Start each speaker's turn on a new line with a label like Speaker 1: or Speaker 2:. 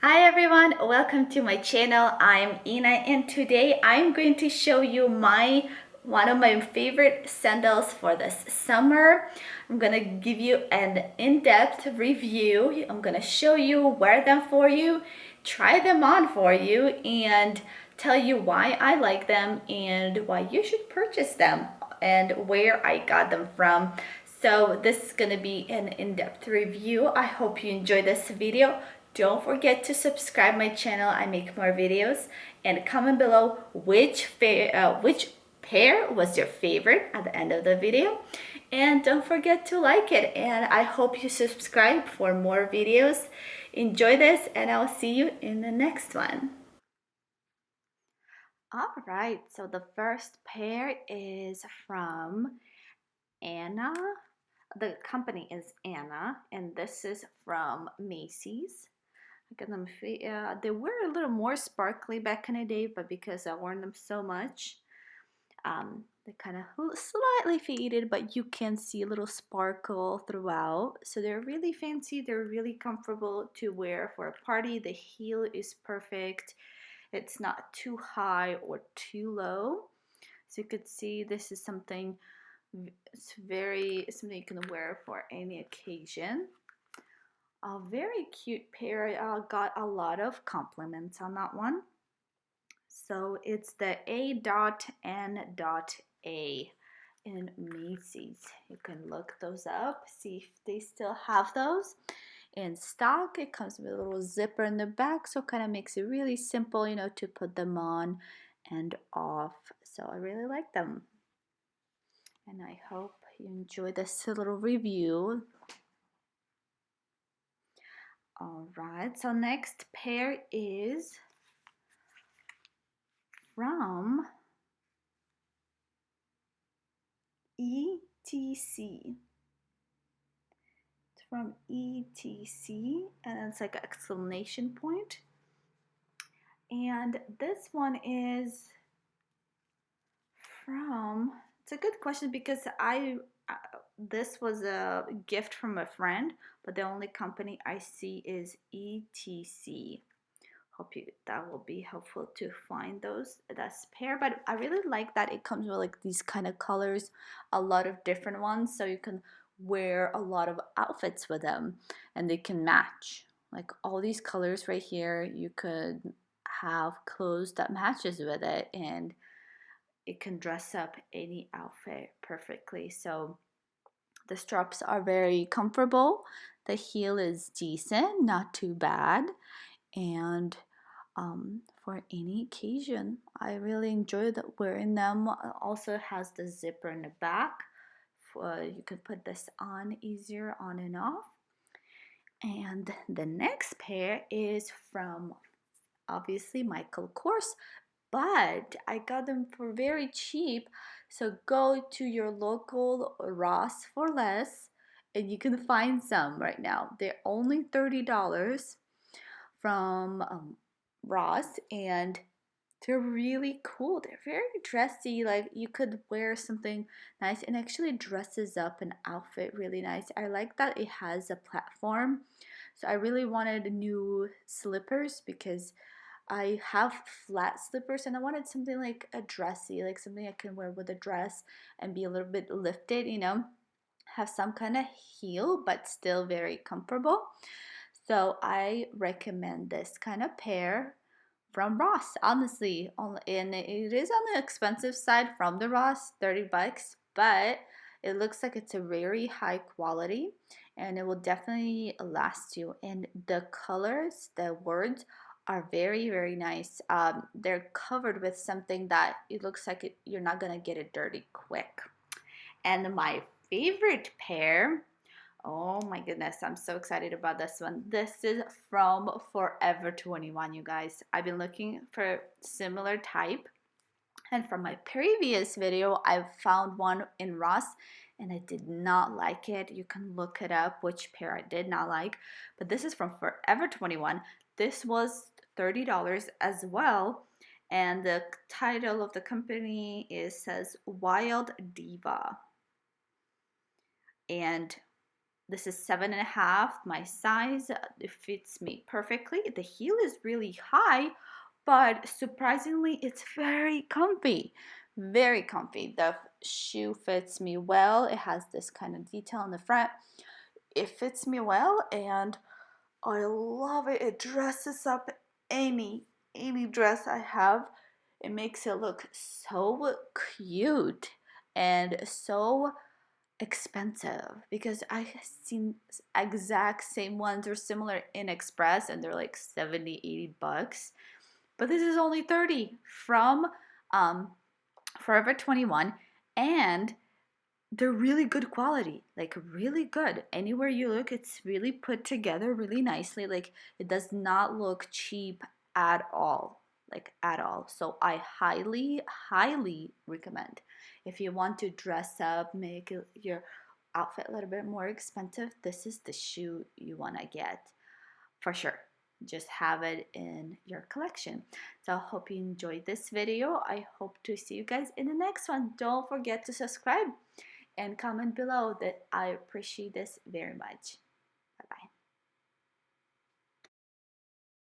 Speaker 1: Hi everyone, welcome to my channel. I'm Ina and today I'm going to show you one of my favorite sandals for this summer. I'm gonna give you an in-depth review. I'm gonna show you, wear them for you, try them on for you, and tell you why I like them and why you should purchase them and where I got them from. So this is gonna be an in-depth review. I hope you enjoy this video. Don't forget to subscribe my channel. I make more videos, and comment below which pair was your favorite at the end of the video, and don't forget to like it. And I hope you subscribe for more videos. Enjoy this, and I'll see you in the next one. All right, so the first pair is from Anna. The company is Anna, and this is from Macy's. I got them. They were a little more sparkly back in the day, but because I worn them so much, they kind of slightly faded, but you can see a little sparkle throughout. So they're really fancy. They're really comfortable to wear for a party. The heel is perfect. It's not too high or too low. So you could see this is something. It's something you can wear for any occasion. A very cute pair. I got a lot of compliments on that one. So it's the A.N.A in Macy's. You can look those up, see if they still have those in stock. It comes with a little zipper in the back, so it kind of makes it really simple, to put them on and off. So I really like them. And I hope you enjoy this little review. All right, so next pair is from ETC. It's from ETC, and it's like an exclamation point. And this one is from, it's a good question because this was a gift from a friend, but the only company I see is ETC. Hope that will be helpful to find that's pair. But I really like that it comes with like these kind of colors, a lot of different ones, so you can wear a lot of outfits with them and they can match. Like all these colors right here, you could have clothes that matches with it, and it can dress up any outfit perfectly. So the straps are very comfortable. The heel is decent, not too bad, and for any occasion. I really enjoy wearing them. Also has the zipper in the back. You can put this on easier on and off. And the next pair is from obviously Michael Kors, but I got them for very cheap. So go to your local Ross for less and you can find some right now. They're only $30 from Ross, and they're really cool. They're very dressy. Like you could wear something nice and actually dresses up an outfit really nice. I like that it has a platform. So I really wanted new slippers because I have flat slippers and I wanted something like a dressy, like something I can wear with a dress and be a little bit lifted, have some kind of heel but still very comfortable. So I recommend this kind of pair from Ross, honestly. And it is on the expensive side from the Ross, $30, but it looks like it's a very high quality and it will definitely last you. And the colors, the words are very, very nice. They're covered with something that it looks like you're not gonna get it dirty quick. And my favorite pair, oh my goodness, I'm so excited about this one. This is from FOREVER21, you guys. I've been looking for similar type, and from my previous video, I found one in Ross and I did not like it. You can look it up which pair I did not like, but this is from FOREVER21. This was $30 as well, and the title of the company says Wild Diva. And This is 7.5, my size. It fits me perfectly. The heel is really high, but surprisingly, it's very comfy. Very comfy. The shoe fits me well. It has this kind of detail in the front. It fits me well, and I love it. It dresses up any dress I have. It makes it look so cute and so expensive, because I have seen exact same ones or similar in Express and they're like 70-80 bucks, but this is only 30 from Forever 21, and they're really good quality, like really good. Anywhere you look, it's really put together really nicely. Like, it does not look cheap at all, like at all. So I highly recommend. If you want to dress up, make your outfit a little bit more expensive, this is the shoe you want to get for sure. Just have it in your collection. So I hope you enjoyed this video. I hope to see you guys in the next one. Don't forget to subscribe and comment below. That I appreciate this very much.